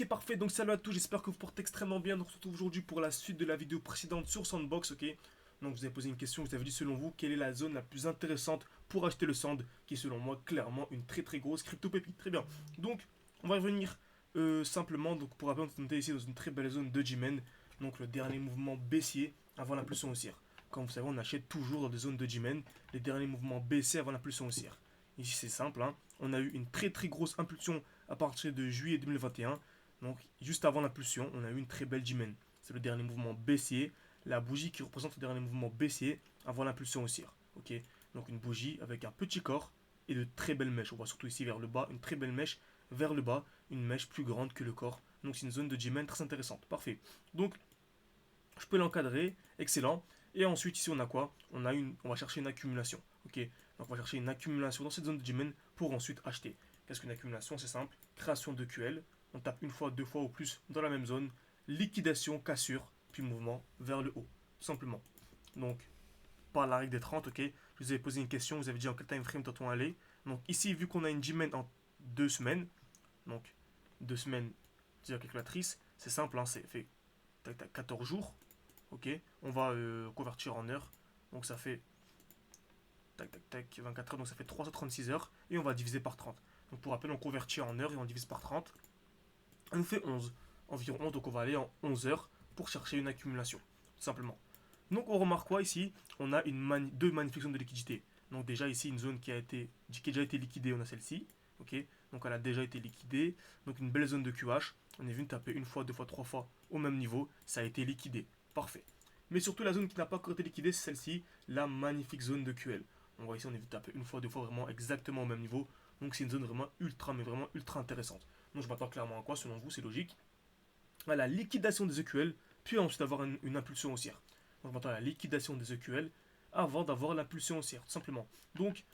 Ok, parfait, donc salut à tous, j'espère que vous portez extrêmement bien. Donc, on se retrouve aujourd'hui pour la suite de la vidéo précédente sur Sandbox, ok. Donc je vous avez posé une question, vous avez dit selon vous, quelle est la zone la plus intéressante pour acheter le Sand, qui est selon moi clairement une très très grosse crypto pépite. Très bien, donc on va revenir simplement, donc pour rappel, on était ici dans une très belle zone de G-Men, donc le dernier mouvement baissier avant l'impulsion haussière. Comme vous savez, on achète toujours dans des zones de G-Men, les derniers mouvements baissiers avant l'impulsion haussière. Ici c'est simple, hein. On a eu une très très grosse impulsion à partir de juillet 2021. Donc, juste avant l'impulsion, on a eu une très belle G-Men. C'est le dernier mouvement baissier, la bougie qui représente le dernier mouvement baissier avant l'impulsion haussière. Ok. Donc, une bougie avec un petit corps et de très belles mèches. On voit surtout ici vers le bas une très belle mèche vers le bas, une mèche plus grande que le corps. Donc, c'est une zone de G-Men très intéressante. Parfait. Donc, je peux l'encadrer. Excellent. Et ensuite, ici, on a quoi on va chercher une accumulation. Ok. Donc, on va chercher une accumulation dans cette zone de G-Men pour ensuite acheter. Qu'est-ce qu'une accumulation? C'est simple. Création de QL. On tape une fois, deux fois ou plus dans la même zone. Liquidation, cassure, puis mouvement vers le haut. Tout simplement. Donc, par la règle des 30, ok. Je vous avais posé une question. Vous avez dit en quel time frame doit-on aller? Donc, ici, vu qu'on a une G-Men en 2 semaines, donc 2 semaines, dire calculatrice, c'est simple, hein, c'est fait 14 jours. Ok, on va convertir en heures. Donc ça fait tac tac tac 24 heures, donc ça fait 336 heures. Et on va diviser par 30. Donc pour rappel, on convertit en heures et on divise par 30. Ça nous fait 11. Environ 11, donc on va aller en 11 heures pour chercher une accumulation. Tout simplement. Donc on remarque quoi ici? On a deux magnifiques zones de liquidité. Donc déjà ici une zone qui a déjà été liquidée, on a celle-ci. Ok, donc elle a déjà été liquidée. Donc une belle zone de QH. On est venu taper une fois, deux fois, trois fois au même niveau. Ça a été liquidé. Parfait. Mais surtout la zone qui n'a pas encore été liquidée, c'est celle-ci, la magnifique zone de QL. On voit ici, on est venu taper une fois, deux fois vraiment exactement au même niveau. Donc c'est une zone vraiment ultra, mais vraiment ultra intéressante. Donc je m'attends clairement à quoi, selon vous, c'est logique? À la liquidation des EQL, puis ensuite avoir une impulsion haussière. Donc je m'attends à la liquidation des EQL avant d'avoir l'impulsion haussière, tout simplement. Donc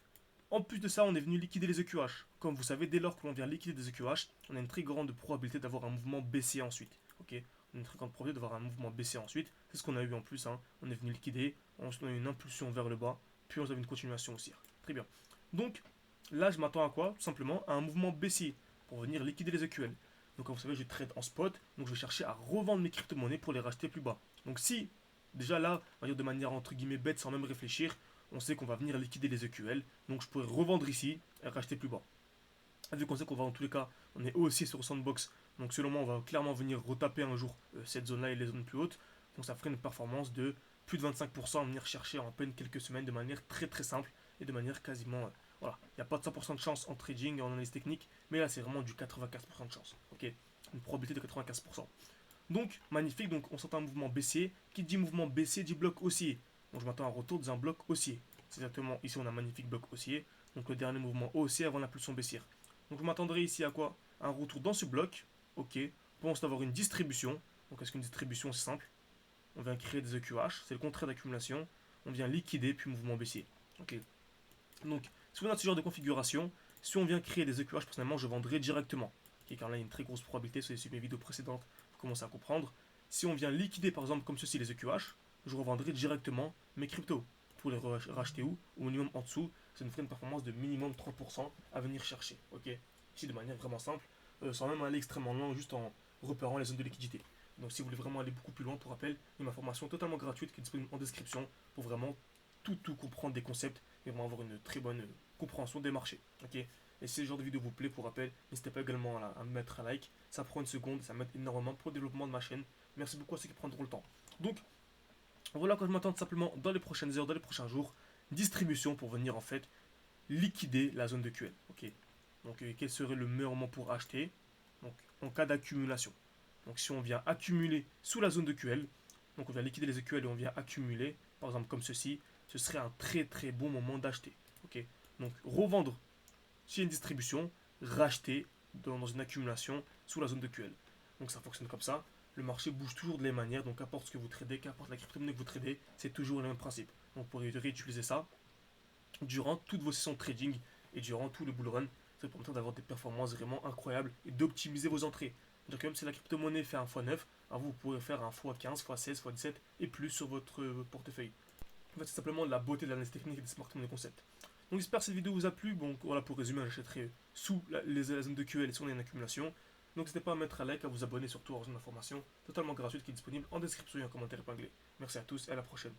en plus de ça, on est venu liquider les EQH. Comme vous savez, dès lors que l'on vient liquider des EQH, on a une très grande probabilité d'avoir un mouvement baissier ensuite. Ok, on a une très grande probabilité d'avoir un mouvement baissier ensuite. C'est ce qu'on a eu en plus, hein. On est venu liquider, ensuite on a eu une impulsion vers le bas, puis on a eu une continuation haussière. Très bien. Donc là, je m'attends à quoi? Tout simplement à un mouvement baissier pour venir liquider les EQL. Donc comme vous savez, je trade en spot, donc je vais chercher à revendre mes crypto-monnaies pour les racheter plus bas. Donc si, déjà là, on va dire de manière entre guillemets bête sans même réfléchir, on sait qu'on va venir liquider les EQL, donc je pourrais revendre ici et racheter plus bas. Vu qu'on sait qu'on va dans tous les cas, on est aussi sur Sandbox, donc selon moi on va clairement venir retaper un jour cette zone là et les zones plus hautes, donc ça ferait une performance de plus de 25% à venir chercher en peine quelques semaines de manière très très simple et de manière quasiment voilà, il n'y a pas de 100% de chance en trading et en analyse technique, mais là c'est vraiment du 95% de chance, ok, une probabilité de 95%. Donc magnifique, donc on sent un mouvement baissier, qui dit mouvement baissier dit bloc haussier, donc je m'attends à un retour dans un bloc haussier. C'est exactement ici on a un magnifique bloc haussier, donc le dernier mouvement haussier avant l'impulsion baissière. Donc je m'attendrai ici à quoi? Un retour dans ce bloc, ok, pour ensuite avoir une distribution. Donc est-ce qu'une distribution c'est simple? On vient créer des EQH, c'est le contraire d'accumulation, on vient liquider puis mouvement baissier. Ok. Donc si on a ce genre de configuration, si on vient créer des EQH, personnellement je vendrai directement. Ok, car là il y a une très grosse probabilité, si vous avez suivi mes vidéos précédentes, vous commencez à comprendre. Si on vient liquider par exemple comme ceci les EQH, je revendrai directement mes cryptos. Pour les racheter où? Au minimum en dessous, ça nous ferait une performance de minimum 30% à venir chercher. Ok, ici de manière vraiment simple, sans même aller extrêmement loin, juste en repérant les zones de liquidité. Donc si vous voulez vraiment aller beaucoup plus loin, pour rappel, il y a ma formation totalement gratuite qui est disponible en description pour vraiment tout comprendre des concepts et vraiment avoir une très bonne compréhension des marchés. Ok. Et si ce genre de vidéo vous plaît, pour rappel, n'hésitez pas également à me mettre un like. Ça prend une seconde, ça m'aide énormément pour le développement de ma chaîne. Merci beaucoup à ceux qui prendront le temps. Donc, voilà quand je m'attends simplement dans les prochaines heures, dans les prochains jours, distribution pour venir en fait liquider la zone de QL. Ok. Donc, quel serait le meilleur moment pour acheter? Donc, en cas d'accumulation. Donc, si on vient accumuler sous la zone de QL, donc on vient liquider les EQL et on vient accumuler, par exemple comme ceci, ce serait un très très bon moment d'acheter. Ok. Donc, revendre s'il y a une distribution, racheter dans une accumulation sous la zone de QL. Donc, ça fonctionne comme ça. Le marché bouge toujours de la même manière, donc qu'importe ce que vous tradez, qu'importe la crypto-monnaie que vous tradez, c'est toujours le même principe. Donc, vous pourrez réutiliser ça durant toutes vos sessions de trading et durant tout le bull run. Ça vous permettra d'avoir des performances vraiment incroyables et d'optimiser vos entrées. Donc même si la crypto-monnaie fait un x9, vous pourrez faire un x15, x16, x17 et plus sur votre portefeuille. En fait, c'est simplement de la beauté de l'analyse technique et des smart des concepts. Donc j'espère que cette vidéo vous a plu. Bon, voilà, pour résumer, j'achèterai sous la zone de QL et si on a une accumulation. Donc n'hésitez pas à mettre un like, à vous abonner surtout à une information totalement gratuite qui est disponible en description et en commentaire épinglé. Merci à tous et à la prochaine.